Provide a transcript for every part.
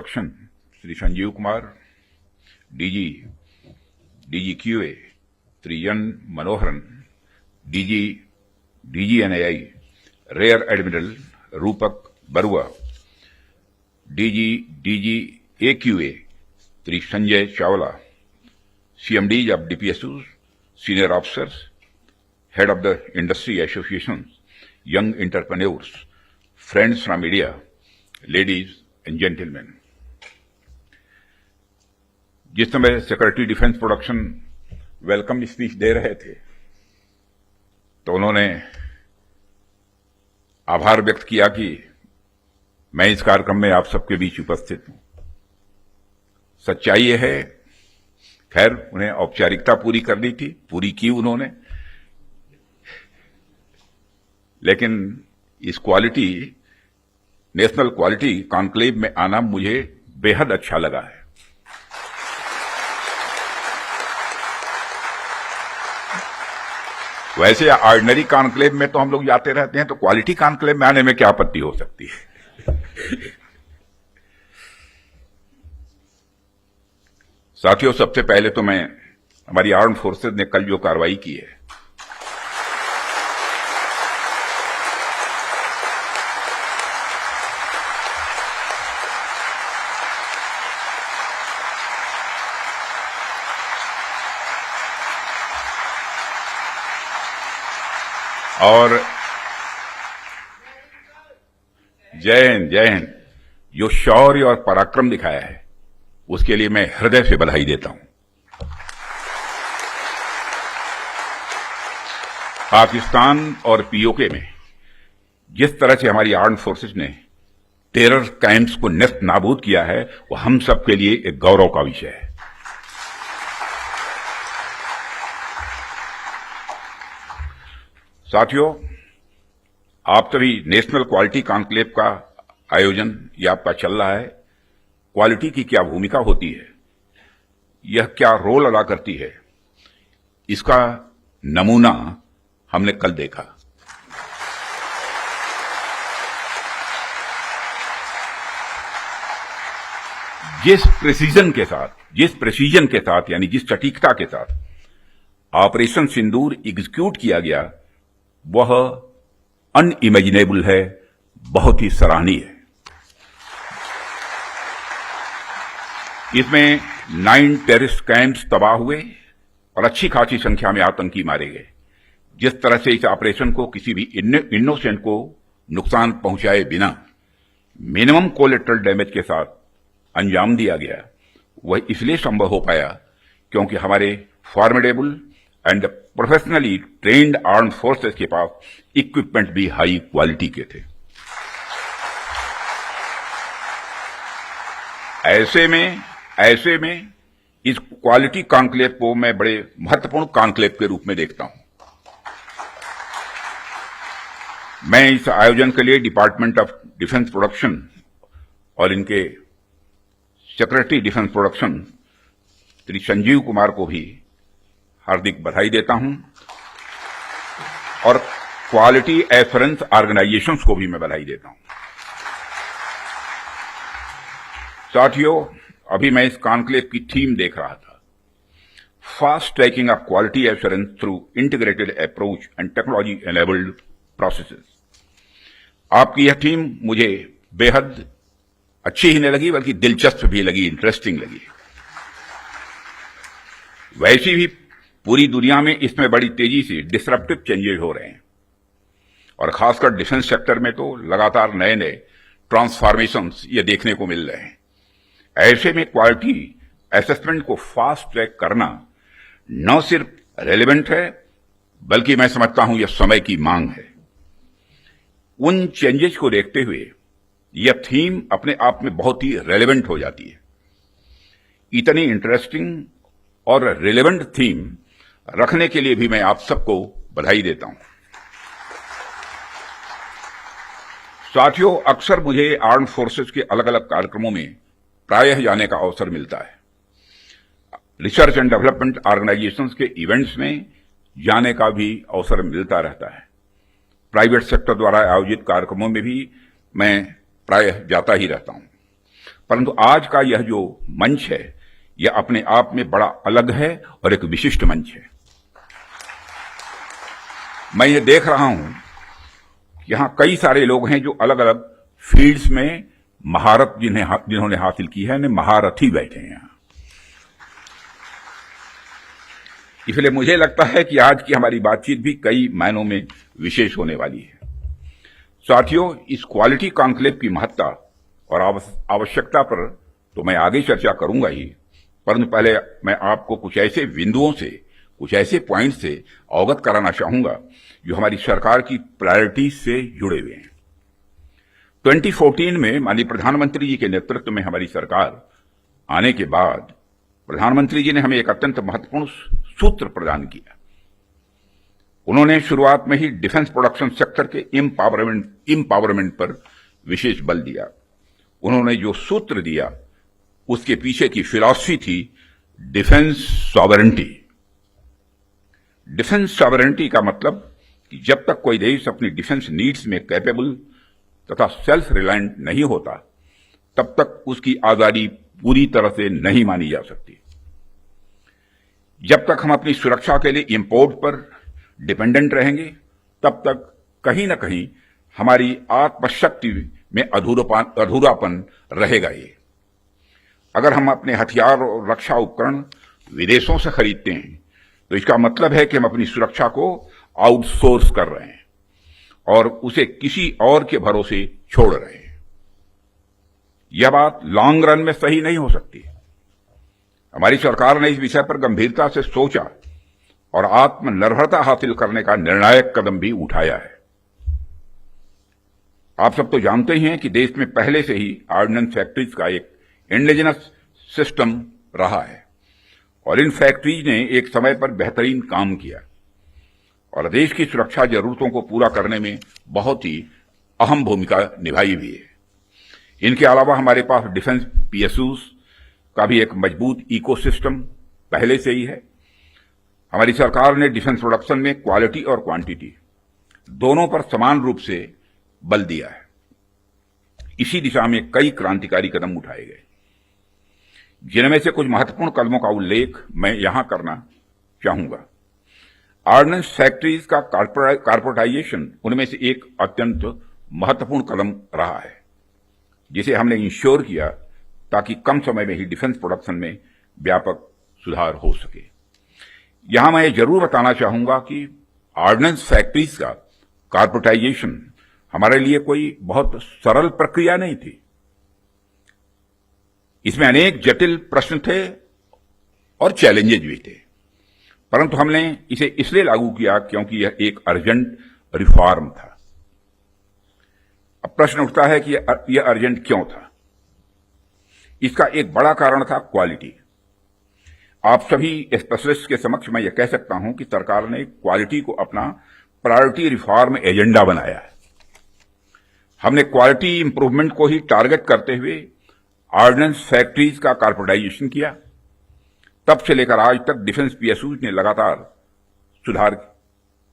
Production Shri Sanjeev Kumar, DG QA Shri N Manoharan, DGNAI rear admiral Rupak Barua, DG AQA Shri Sanjay Chawla, CMDs of DPSUs, senior officers, head of the industry associations, young entrepreneurs, friends from media, ladies and gentlemen. जिस समय secretary defence production welcome speech दे रहे थे तो उन्होंने आभार व्यक्त किया कि मैं इस कार्यक्रम में आप सबके बीच उपस्थित हूं। सच्चाई यह है, खैर उन्हें औपचारिकता पूरी करनी थी, पूरी की उन्होंने, लेकिन इस नेशनल क्वालिटी कॉन्क्लेव में आना मुझे बेहद अच्छा लगा है। वैसे ऑर्डिनरी कॉन्क्लेव में तो हम लोग जाते रहते हैं, तो क्वालिटी कॉन्क्लेव में आने में क्या आपत्ति हो सकती है। साथियों, सबसे पहले तो मैं हमारी आर्म फोर्सेज ने कल जो कार्रवाई की है, और जय हिंद, जो शौर्य और पराक्रम दिखाया है उसके लिए मैं हृदय से बधाई देता हूं। पाकिस्तान और पीओके में जिस तरह से हमारी आर्म्ड फोर्सेस ने टेरर कैंप्स को नेस्त नाबूद किया है, वो हम सब के लिए एक गौरव का विषय है। साथियों, आप सभी नेशनल क्वालिटी कॉन्क्लेव का आयोजन ये आपका चल रहा है। क्वालिटी की क्या भूमिका होती है, यह क्या रोल अदा करती है, इसका नमूना हमने कल देखा। जिस प्रेसीजन के साथ यानी जिस सटीकता के साथ ऑपरेशन सिंदूर एग्जीक्यूट किया गया, वह अनइमेजिनेबल है, बहुत ही सराहनीय है। इसमें 9 टेररिस्ट कैंप्स तबाह हुए और अच्छी खासी संख्या में आतंकी मारे गए। जिस तरह से इस ऑपरेशन को किसी भी इनोसेंट को नुकसान पहुंचाए बिना मिनिमम कोलेटरल डैमेज के साथ अंजाम दिया गया, वह इसलिए संभव हो पाया क्योंकि हमारे formidable and professionally trained armed forces के पास इक्विपमेंट भी हाई क्वालिटी के थे। ऐसे में इस क्वालिटी कॉन्क्लेव को मैं बड़े महत्वपूर्ण कॉन्क्लेव के रूप में देखता हूं। मैं इस आयोजन के लिए डिपार्टमेंट ऑफ डिफेंस प्रोडक्शन और इनके secretary defence production Shri Sanjeev Kumar को भी हार्दिक बधाई देता हूं और क्वालिटी एश्योरेंस ऑर्गेनाइजेशंस को भी मैं बधाई देता हूं। साथियों, अभी मैं इस कॉन्क्लेव की थीम देख रहा था, fast tracking of quality assurance through integrated approach and technology enabled processes. आपकी यह थीम मुझे बेहद अच्छी ही नहीं लगी, बल्कि दिलचस्प भी लगी, इंटरेस्टिंग लगी। वैसी भी पूरी दुनिया में इसमें बड़ी तेजी से डिसरप्टिव चेंजेस हो रहे हैं और खासकर डिफेंस सेक्टर में तो लगातार नए नए ट्रांसफॉर्मेशंस ये देखने को मिल रहे हैं। ऐसे में क्वालिटी असेसमेंट को फास्ट ट्रैक करना न सिर्फ रेलेवेंट है, बल्कि मैं समझता हूं यह समय की मांग है। उन चेंजेस को देखते हुए यह थीम अपने आप में बहुत ही रेलेवेंट हो जाती है। इतनी इंटरेस्टिंग और रेलेवेंट थीम रखने के लिए भी मैं आप सबको बधाई देता हूं। साथियों, अक्सर मुझे आर्म्ड फोर्सेस के अलग अलग कार्यक्रमों में प्रायः जाने का अवसर मिलता है। रिसर्च एंड डेवलपमेंट ऑर्गेनाइजेशंस के इवेंट्स में जाने का भी अवसर मिलता रहता है। प्राइवेट सेक्टर द्वारा आयोजित कार्यक्रमों में भी मैं प्रायः जाता ही रहता हूं। परंतु आज का यह जो मंच है यह अपने आप में बड़ा अलग है और एक विशिष्ट मंच है। मैं ये देख रहा हूं कि यहां कई सारे लोग हैं जो अलग अलग फील्ड्स में महारत जिन्होंने हासिल की है, महारथी बैठे हैं यहां। इसलिए मुझे लगता है कि आज की हमारी बातचीत भी कई मायनों में विशेष होने वाली है। साथियों, इस क्वालिटी कॉन्क्लेव की महत्ता और आवश्यकता पर तो मैं आगे चर्चा करूंगा ही, परंतु पहले मैं आपको कुछ ऐसे बिंदुओं से, कुछ ऐसे पॉइंट से अवगत कराना चाहूंगा जो हमारी सरकार की प्रायोरिटीज से जुड़े हुए हैं। 2014 में माननीय प्रधानमंत्री जी के नेतृत्व में हमारी सरकार आने के बाद प्रधानमंत्री जी ने हमें एक अत्यंत महत्वपूर्ण सूत्र प्रदान किया। उन्होंने शुरुआत में ही डिफेंस प्रोडक्शन सेक्टर के एम्पावरमेंट पर विशेष बल दिया। उन्होंने जो सूत्र दिया उसके पीछे की फिलॉसफी थी डिफेंस सॉवरेंटी। डिफेंस सॉवरेंटी का मतलब कि जब तक कोई देश अपनी डिफेंस नीड्स में कैपेबल तथा सेल्फ रिलायंट नहीं होता तब तक उसकी आजादी पूरी तरह से नहीं मानी जा सकती। जब तक हम अपनी सुरक्षा के लिए इंपोर्ट पर डिपेंडेंट रहेंगे तब तक कहीं ना कहीं हमारी आत्मशक्ति में अधूरापन रहेगा। ये अगर हम अपने हथियार और रक्षा उपकरण विदेशों से खरीदते हैं तो इसका मतलब है कि हम अपनी सुरक्षा को आउटसोर्स कर रहे हैं और उसे किसी और के भरोसे छोड़ रहे हैं। यह बात लॉन्ग रन में सही नहीं हो सकती। हमारी सरकार ने इस विषय पर गंभीरता से सोचा और आत्मनिर्भरता हासिल करने का निर्णायक कदम भी उठाया है। आप सब तो जानते ही हैं कि देश में पहले से ही ऑर्डिनेंस फैक्ट्रीज का एक इंडिजिनस सिस्टम रहा है और इन फैक्ट्रीज ने एक समय पर बेहतरीन काम किया और देश की सुरक्षा जरूरतों को पूरा करने में बहुत ही अहम भूमिका निभाई भी है। इनके अलावा हमारे पास डिफेंस पीएसयूज का भी एक मजबूत इकोसिस्टम पहले से ही है। हमारी सरकार ने डिफेंस प्रोडक्शन में क्वालिटी और क्वांटिटी दोनों पर समान रूप से बल दिया है। इसी दिशा में कई क्रांतिकारी कदम उठाए गए, जिनमें से कुछ महत्वपूर्ण कदमों का उल्लेख मैं यहां करना चाहूंगा। ऑर्डिनेंस फैक्ट्रीज का कॉर्पोरेटाइजेशन उनमें से एक अत्यंत महत्वपूर्ण कदम रहा है, जिसे हमने इंश्योर किया ताकि कम समय में ही डिफेंस प्रोडक्शन में व्यापक सुधार हो सके। यहां मैं जरूर बताना चाहूंगा कि ऑर्डिनेंस फैक्ट्रीज का कॉर्पोरेटाइजेशन हमारे लिए कोई बहुत सरल प्रक्रिया नहीं थी। इसमें अनेक जटिल प्रश्न थे और चैलेंजेज भी थे, परंतु हमने इसे इसलिए लागू किया क्योंकि यह एक अर्जेंट रिफॉर्म था। अब प्रश्न उठता है कि यह अर्जेंट क्यों था। इसका एक बड़ा कारण था क्वालिटी। आप सभी स्पेशलिस्ट के समक्ष मैं यह कह सकता हूं कि सरकार ने क्वालिटी को अपना प्रायोरिटी रिफॉर्म एजेंडा बनाया है। हमने क्वालिटी इंप्रूवमेंट को ही टारगेट करते हुए ऑर्डिनेंस फैक्ट्रीज का कॉर्पोरेटाइजेशन किया। तब से लेकर आज तक डिफेंस पीएसयूज ने लगातार सुधार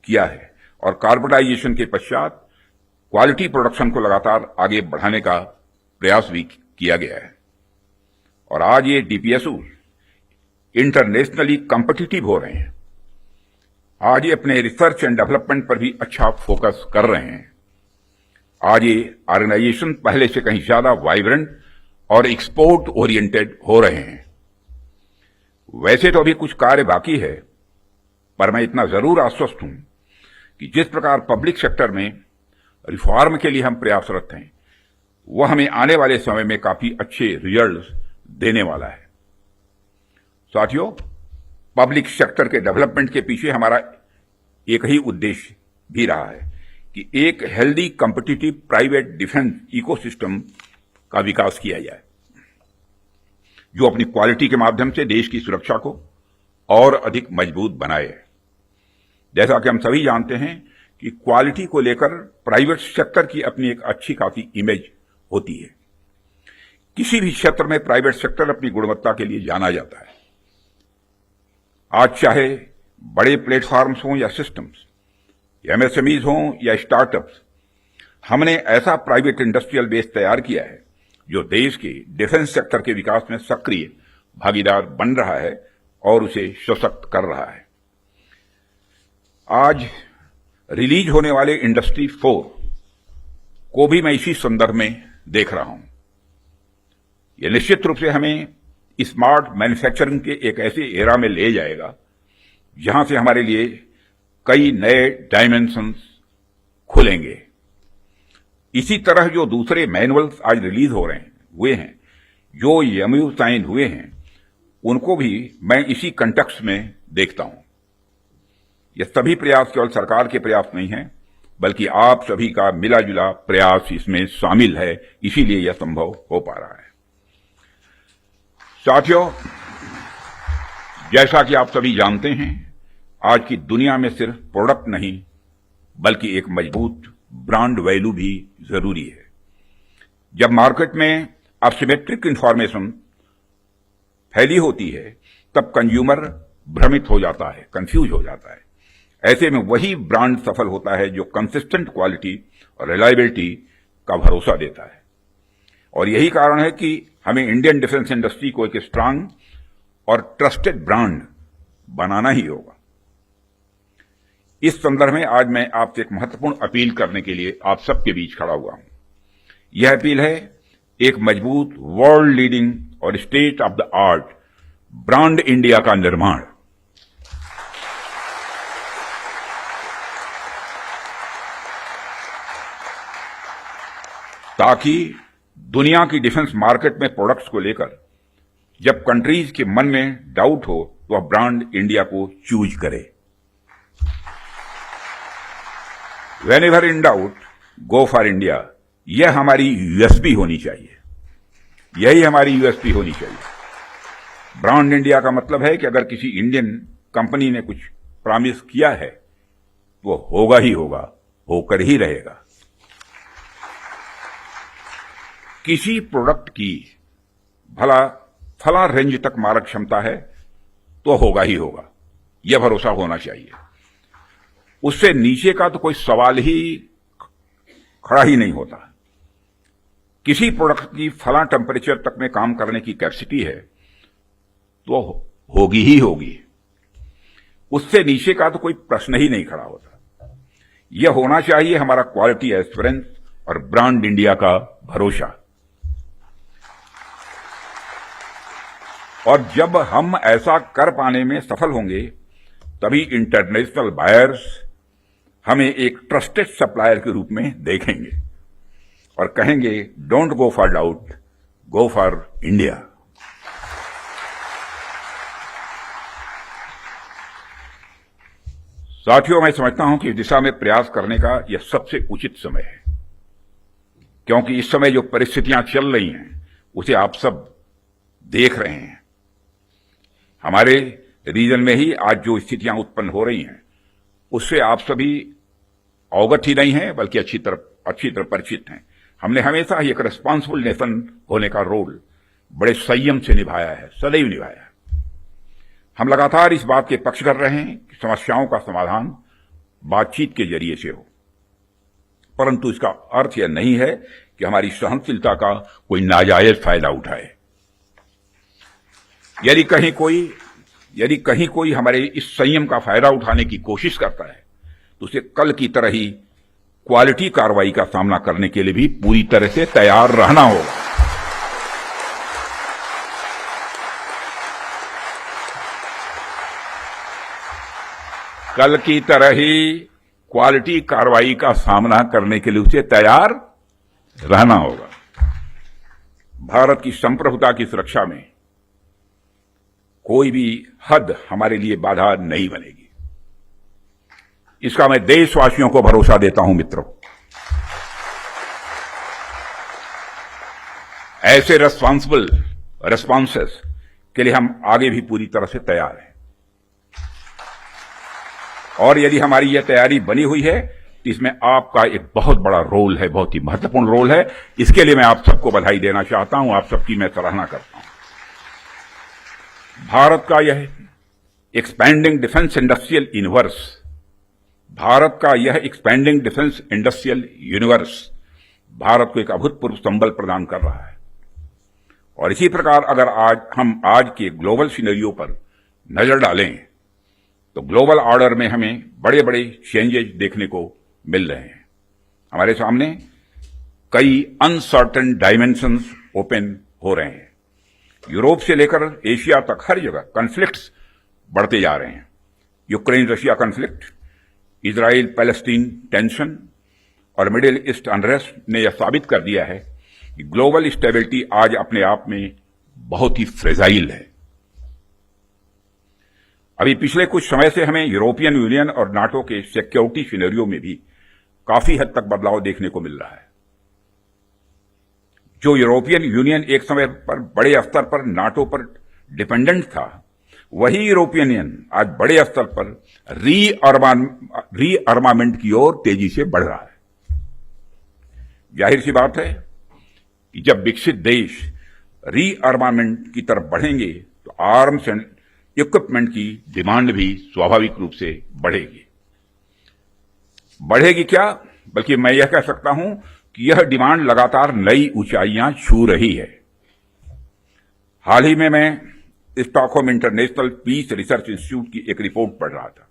किया है और कॉर्पोरेटाइजेशन के पश्चात क्वालिटी प्रोडक्शन को लगातार आगे बढ़ाने का प्रयास भी किया गया है और आज ये डीपीएसयूज इंटरनेशनली कॉम्पिटिटिव हो रहे हैं। आज ये अपने रिसर्च एंड डेवलपमेंट पर भी अच्छा फोकस कर रहे हैं। आज ये ऑर्गेनाइजेशन पहले से कहीं ज्यादा वाइब्रेंट और एक्सपोर्ट ओरिएंटेड हो रहे हैं। वैसे तो अभी कुछ कार्य बाकी है, पर मैं इतना जरूर आश्वस्त हूं कि जिस प्रकार पब्लिक सेक्टर में रिफॉर्म के लिए हम प्रयासरत हैं, वह हमें आने वाले समय में काफी अच्छे रिजल्ट्स देने वाला है। साथियों, पब्लिक सेक्टर के डेवलपमेंट के पीछे हमारा एक ही उद्देश्य भी रहा है कि एक healthy competitive private defence ecosystem का विकास किया जाए, जो अपनी क्वालिटी के माध्यम से देश की सुरक्षा को और अधिक मजबूत बनाए। जैसा कि हम सभी जानते हैं कि क्वालिटी को लेकर प्राइवेट सेक्टर की अपनी एक अच्छी खासी इमेज होती है। किसी भी क्षेत्र में प्राइवेट सेक्टर अपनी गुणवत्ता के लिए जाना जाता है। आज चाहे बड़े प्लेटफॉर्म्स हों या सिस्टम्स, एमएसएमईज हों या स्टार्टअप्स, हमने ऐसा प्राइवेट इंडस्ट्रियल बेस तैयार किया है जो देश के डिफेंस सेक्टर के विकास में सक्रिय भागीदार बन रहा है और उसे सशक्त कर रहा है। आज रिलीज होने वाले इंडस्ट्री 4 को भी मैं इसी संदर्भ में देख रहा हूं। यह निश्चित रूप से हमें स्मार्ट मैन्युफैक्चरिंग के एक ऐसे एरा में ले जाएगा जहां से हमारे लिए कई नए डायमेंशंस खुलेंगे। इसी तरह जो दूसरे मैनुअल्स आज रिलीज हो रहे हैं, जो एमओयू साइन हुए हैं, उनको भी मैं इसी कंटेक्स्ट में देखता हूं। यह सभी प्रयास केवल सरकार के प्रयास नहीं है, बल्कि आप सभी का मिला जुला प्रयास इसमें शामिल है, इसीलिए यह संभव हो पा रहा है। साथियों, जैसा कि आप सभी जानते हैं, आज की दुनिया में सिर्फ प्रोडक्ट नहीं बल्कि एक मजबूत ब्रांड वैल्यू भी जरूरी है। जब मार्केट में असिमेट्रिक इंफॉर्मेशन फैली होती है, तब कंज्यूमर भ्रमित हो जाता है, कंफ्यूज हो जाता है। ऐसे में वही ब्रांड सफल होता है जो कंसिस्टेंट क्वालिटी और रिलायबिलिटी का भरोसा देता है। और यही कारण है कि हमें इंडियन डिफेंस इंडस्ट्री को एक स्ट्रांग और ट्रस्टेड ब्रांड बनाना ही होगा। इस संदर्भ में आज मैं आपसे एक महत्वपूर्ण अपील करने के लिए आप सबके बीच खड़ा हुआ हूं। यह अपील है एक मजबूत वर्ल्ड लीडिंग और state of the art brand India का निर्माण। ताकि दुनिया की डिफेंस मार्केट में प्रोडक्ट्स को लेकर जब कंट्रीज के मन में डाउट हो तो वह ब्रांड इंडिया को चूज करे। Whenever in doubt, go for India। यह हमारी यूएसपी होनी चाहिए, यही हमारी यूएसपी होनी चाहिए। ब्रांड इंडिया का मतलब है कि अगर किसी इंडियन कंपनी ने कुछ प्रॉमिस किया है, वो होगा ही होगा, होकर ही रहेगा। किसी प्रोडक्ट की भला फला रेंज तक मारक क्षमता है तो होगा ही होगा, यह भरोसा होना चाहिए। उससे नीचे का तो कोई सवाल ही खड़ा ही नहीं होता। किसी प्रोडक्ट की फला टेम्परेचर तक में काम करने की कैपेसिटी है तो होगी ही होगी, उससे नीचे का तो कोई प्रश्न ही नहीं खड़ा होता। यह होना चाहिए हमारा क्वालिटी एस्योरेंस और ब्रांड इंडिया का भरोसा। और जब हम ऐसा कर पाने में सफल होंगे, तभी इंटरनेशनल बायर्स हमें एक ट्रस्टेड सप्लायर के रूप में देखेंगे और कहेंगे, don't go for doubt, go for India. साथियों, मैं समझता हूं कि इस दिशा में प्रयास करने का यह सबसे उचित समय है, क्योंकि इस समय जो परिस्थितियां चल रही हैं उसे आप सब देख रहे हैं। हमारे रीजन में ही आज जो स्थितियां उत्पन्न हो रही हैं, उससे आप सभी अवगत ही नहीं हैं, बल्कि अच्छी तरह परिचित हैं। हमने हमेशा ही एक रिस्पांसिबल नेशन होने का रोल बड़े संयम से निभाया है, सदैव निभाया है। हम लगातार इस बात के पक्ष कर रहे हैं कि समस्याओं का समाधान बातचीत के जरिए से हो, परंतु इसका अर्थ यह नहीं है कि हमारी सहनशीलता का कोई नाजायज फायदा उठाए। यदि कहीं कोई हमारे इस संयम का फायदा उठाने की कोशिश करता है, तो उसे कल की तरह ही क्वालिटी कार्रवाई का सामना करने के लिए भी पूरी तरह से तैयार रहना होगा। कल की तरह ही क्वालिटी कार्रवाई का सामना करने के लिए उसे तैयार रहना होगा। भारत की संप्रभुता की सुरक्षा में कोई भी हद हमारे लिए बाधा नहीं बनेगी, इसका मैं देशवासियों को भरोसा देता हूं। मित्रों, ऐसे रिस्पांसिबल रिस्पॉन्सेस के लिए हम आगे भी पूरी तरह से तैयार हैं। और यदि हमारी यह तैयारी बनी हुई है तो इसमें आपका एक बहुत बड़ा रोल है, बहुत ही महत्वपूर्ण रोल है। इसके लिए मैं आप सबको बधाई देना चाहता हूं, आप सबकी मैं सराहना करता हूं। भारत का यह expanding defence industrial universe, Bharat का यह expanding defence industrial universe Bharat को एक अभूतपूर्व संबल प्रदान कर रहा है। और इसी प्रकार अगर हम आज के ग्लोबल सिनेरियो पर नजर डालें तो ग्लोबल ऑर्डर में हमें बड़े बड़े चेंजेस देखने को मिल रहे हैं। हमारे सामने कई अनसर्टेन डायमेंशंस ओपन हो रहे हैं। यूरोप से लेकर एशिया तक हर जगह कॉन्फ्लिक्ट्स बढ़ते जा रहे हैं। Ukraine Russia conflict, Israel Palestine tension और मिडिल ईस्ट अनरेस्ट ने यह साबित कर दिया है कि ग्लोबल स्टेबिलिटी आज अपने आप में बहुत ही फ्रेजाइल है। अभी पिछले कुछ समय से हमें यूरोपियन यूनियन और नाटो के सिक्योरिटी सिनेरियो में भी काफी हद तक बदलाव देखने को मिल रहा है। जो यूरोपियन यूनियन एक समय पर बड़े स्तर पर नाटो पर डिपेंडेंट था, वही यूरोपियन यूनियन आज बड़े स्तर पर रीअर्मामेंट की ओर तेजी से बढ़ रहा है। जाहिर सी बात है कि जब विकसित देश रीअर्मामेंट की तरफ बढ़ेंगे तो आर्म्स एंड इक्विपमेंट की डिमांड भी स्वाभाविक रूप से बढ़ेगी क्या, बल्कि मैं यह कह सकता हूं कि यह डिमांड लगातार नई ऊंचाइयां छू रही है। हाल ही में मैं Stockholm International Peace Research Institute की एक रिपोर्ट पढ़ रहा था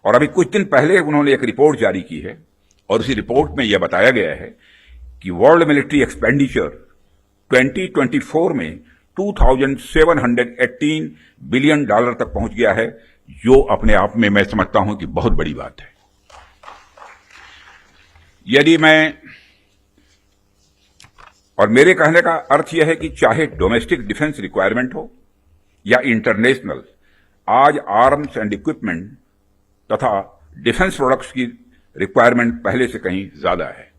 और अभी कुछ दिन पहले उन्होंने एक रिपोर्ट जारी की है और उसी रिपोर्ट में यह बताया गया है कि वर्ल्ड मिलिट्री एक्सपेंडिचर 2024 में 2718 बिलियन डॉलर तक पहुंच गया है, जो अपने आप में मैं समझता हूं कि बहुत बड़ी बात है। यदि और मेरे कहने का अर्थ यह है कि चाहे डोमेस्टिक डिफेंस रिक्वायरमेंट हो या इंटरनेशनल, आज आर्म्स एंड इक्विपमेंट तथा डिफेंस प्रोडक्ट्स की रिक्वायरमेंट पहले से कहीं ज्यादा है।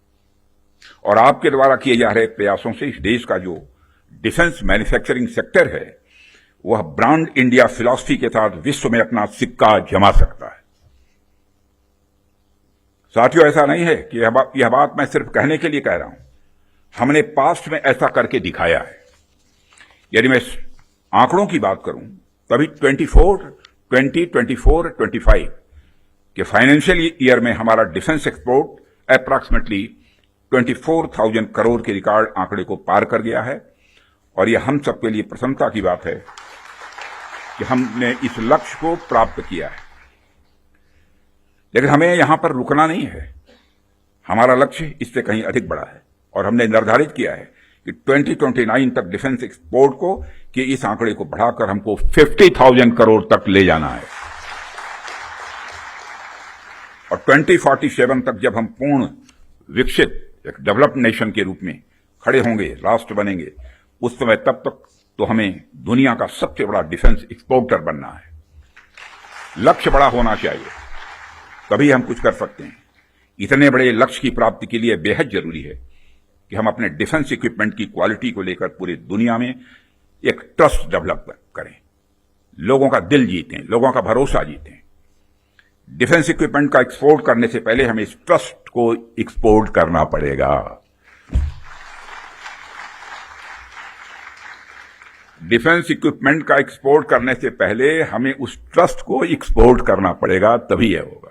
और आपके द्वारा किए जा रहे प्रयासों से इस देश का जो डिफेंस मैन्युफैक्चरिंग सेक्टर है, वह ब्रांड इंडिया फिलॉसफी के साथ विश्व में अपना सिक्का जमा सकता है। साथियों, ऐसा नहीं है कि यह बात मैं सिर्फ कहने के लिए कह रहा हूं, हमने पास्ट में ऐसा करके दिखाया है। यदि मैं आंकड़ों की बात करूं तभी 2024-25 के फाइनेंशियल ईयर में हमारा डिफेंस एक्सपोर्ट अप्रॉक्सीमेटली 24,000 करोड़ के रिकॉर्ड आंकड़े को पार कर गया है और यह हम सबके लिए प्रसन्नता की बात है कि हमने इस लक्ष्य को प्राप्त किया है। लेकिन हमें यहां पर रुकना नहीं है, हमारा लक्ष्य इससे कहीं अधिक बड़ा है और हमने निर्धारित किया है कि 2029 तक डिफेंस एक्सपोर्ट को कि इस आंकड़े को बढ़ाकर हमको 50,000 करोड़ तक ले जाना है और 2047 तक जब हम पूर्ण विकसित एक डेवलप्ड नेशन के रूप में खड़े होंगे, राष्ट्र बनेंगे, उस समय तब तक तो हमें दुनिया का सबसे बड़ा डिफेंस एक्सपोर्टर बनना है। लक्ष्य बड़ा होना चाहिए, तभी हम कुछ कर सकते हैं। इतने बड़े लक्ष्य की प्राप्ति के लिए बेहद जरूरी है कि हम अपने डिफेंस इक्विपमेंट की क्वालिटी को लेकर पूरी दुनिया में एक ट्रस्ट डेवलप करें, लोगों का दिल जीतें, लोगों का भरोसा जीतें। डिफेंस इक्विपमेंट का एक्सपोर्ट करने से पहले हमें इस ट्रस्ट को एक्सपोर्ट करना पड़ेगा। डिफेंस इक्विपमेंट का एक्सपोर्ट करने से पहले हमें उस ट्रस्ट को एक्सपोर्ट करना पड़ेगा, तभी यह होगा।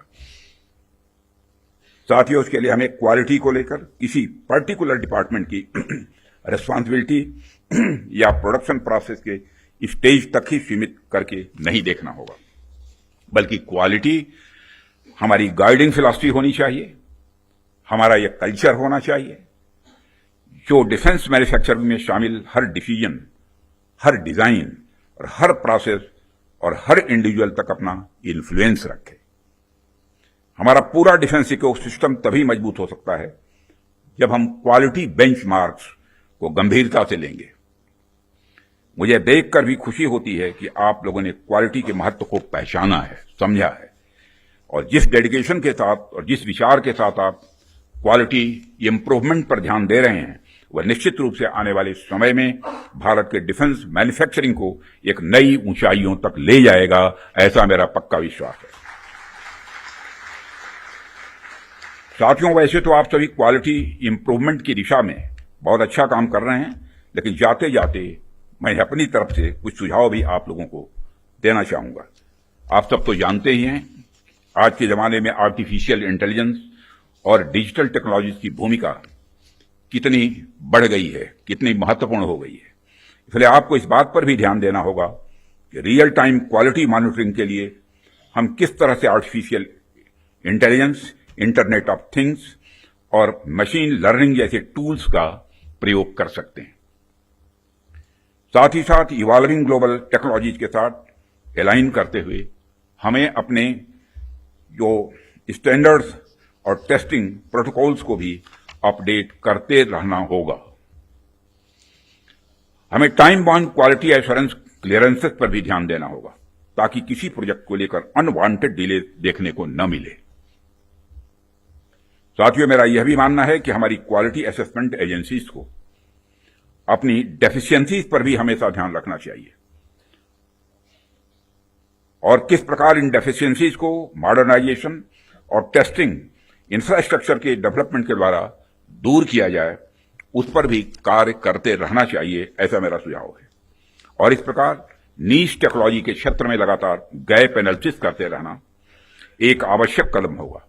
साथियों, उसके लिए हमें क्वालिटी को लेकर किसी पर्टिकुलर डिपार्टमेंट की रिस्पांसिबिलिटी या प्रोडक्शन प्रोसेस के स्टेज तक ही सीमित करके नहीं देखना होगा, बल्कि क्वालिटी हमारी गाइडिंग फिलॉसफी होनी चाहिए, हमारा यह कल्चर होना चाहिए जो डिफेंस मैन्युफैक्चरिंग में शामिल हर डिसीजन, हर डिजाइन और हर प्रोसेस और हर इंडिविजुअल तक अपना इन्फ्लुएंस रखे। हमारा पूरा डिफेंस इकोसिस्टम तभी मजबूत हो सकता है जब हम क्वालिटी बेंचमार्क्स को गंभीरता से लेंगे। मुझे देखकर भी खुशी होती है कि आप लोगों ने क्वालिटी के महत्व को पहचाना है, समझा है और जिस डेडिकेशन के साथ और जिस विचार के साथ आप क्वालिटी इंप्रूवमेंट पर ध्यान दे रहे हैं, वह निश्चित रूप से आने वाले समय में भारत के डिफेंस मैन्युफैक्चरिंग को एक नई ऊंचाइयों तक ले जाएगा, ऐसा मेरा पक्का विश्वास है। साथियों, वैसे तो आप सभी क्वालिटी इंप्रूवमेंट की दिशा में बहुत अच्छा काम कर रहे हैं, लेकिन जाते जाते मैं अपनी तरफ से कुछ सुझाव भी आप लोगों को देना चाहूंगा। आप सब तो जानते ही हैं, आज के जमाने में आर्टिफिशियल इंटेलिजेंस और डिजिटल टेक्नोलॉजी की भूमिका कितनी बढ़ गई है, कितनी महत्वपूर्ण हो गई है। इसलिए आपको इस बात पर भी ध्यान देना होगा कि रियल टाइम क्वालिटी मॉनिटरिंग के लिए हम किस तरह से artificial intelligence, internet of things और मशीन लर्निंग जैसे टूल्स का प्रयोग कर सकते हैं। साथ ही साथ इवॉल्विंग ग्लोबल टेक्नोलॉजीज के साथ अलाइन करते हुए हमें अपने जो स्टैंडर्ड्स और टेस्टिंग प्रोटोकॉल्स को भी अपडेट करते रहना होगा। हमें time bound quality assurance clearances पर भी ध्यान देना होगा ताकि किसी प्रोजेक्ट को लेकर अनवांटेड डिले देखने को न मिले। साथियों, मेरा यह भी मानना है कि हमारी क्वालिटी असेसमेंट एजेंसीज को अपनी डेफिशिएंसीज पर भी हमेशा ध्यान रखना चाहिए और किस प्रकार इन डेफिशिएंसीज को मॉडर्नाइजेशन और टेस्टिंग इंफ्रास्ट्रक्चर के डेवलपमेंट के द्वारा दूर किया जाए, उस पर भी कार्य करते रहना चाहिए, ऐसा मेरा सुझाव है। और इस प्रकार नीश टेक्नोलॉजी के क्षेत्र में लगातार गैप एनालिसिस करते रहना एक आवश्यक कदम होगा।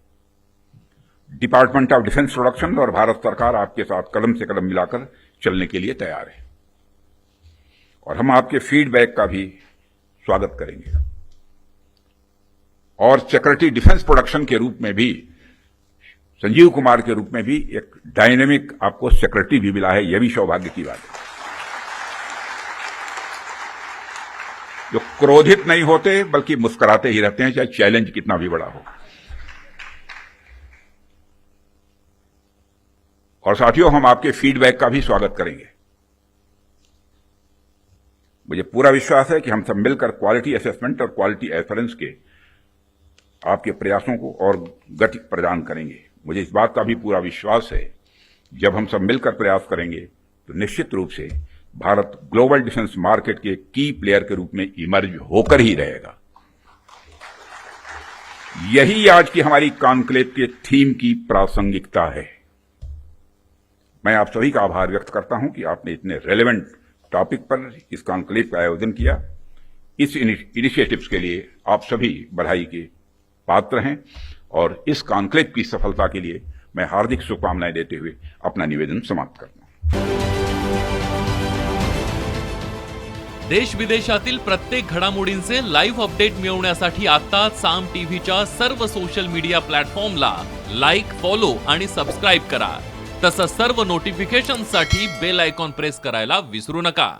डिपार्टमेंट ऑफ डिफेंस प्रोडक्शन और भारत सरकार आपके साथ कदम से कदम मिलाकर चलने के लिए तैयार है और हम आपके फीडबैक का भी स्वागत करेंगे। और सिक्योरिटी डिफेंस प्रोडक्शन के रूप में भी, संजीव कुमार के रूप में भी एक डायनेमिक आपको सिक्योरिटी भी मिला है, यह भी सौभाग्य की बात है। जो क्रोधित नहीं होते बल्कि मुस्कुराते ही रहते हैं, चाहे चैलेंज कितना भी बड़ा हो। और साथियों, हम आपके फीडबैक का भी स्वागत करेंगे। मुझे पूरा विश्वास है कि हम सब मिलकर क्वालिटी असेसमेंट और क्वालिटी एश्योरेंस के आपके प्रयासों को और गति प्रदान करेंगे। मुझे इस बात का भी पूरा विश्वास है, जब हम सब मिलकर प्रयास करेंगे तो निश्चित रूप से भारत ग्लोबल डिफेंस मार्केट के की प्लेयर के रूप में इमर्ज होकर ही रहेगा। यही आज की हमारी कॉन्क्लेव के थीम की प्रासंगिकता है। मैं आप सभी का आभार व्यक्त करता हूं कि आपने इतने रेलेवेंट टॉपिक पर इस कॉन्क्लेव का आयोजन किया। इस इनिशिएटिव्स के लिए आप सभी बधाई के पात्र हैं और इस कॉन्क्लेव की सफलता के लिए मैं हार्दिक शुभकामनाएं देते हुए अपना निवेदन समाप्त करता हूं। देश विदेशातील प्रत्येक घडामोडींचे लाईव्ह अपडेट मिळवण्यासाठी आता साम टीव्हीच्या सर्व सोशल मीडिया प्लॅटफॉर्मला लाईक, फॉलो आणि सबस्क्राईब करा। तसंच सर्व नोटिफिकेशनसाठी बेल आयकॉन प्रेस करायला विसरू नका।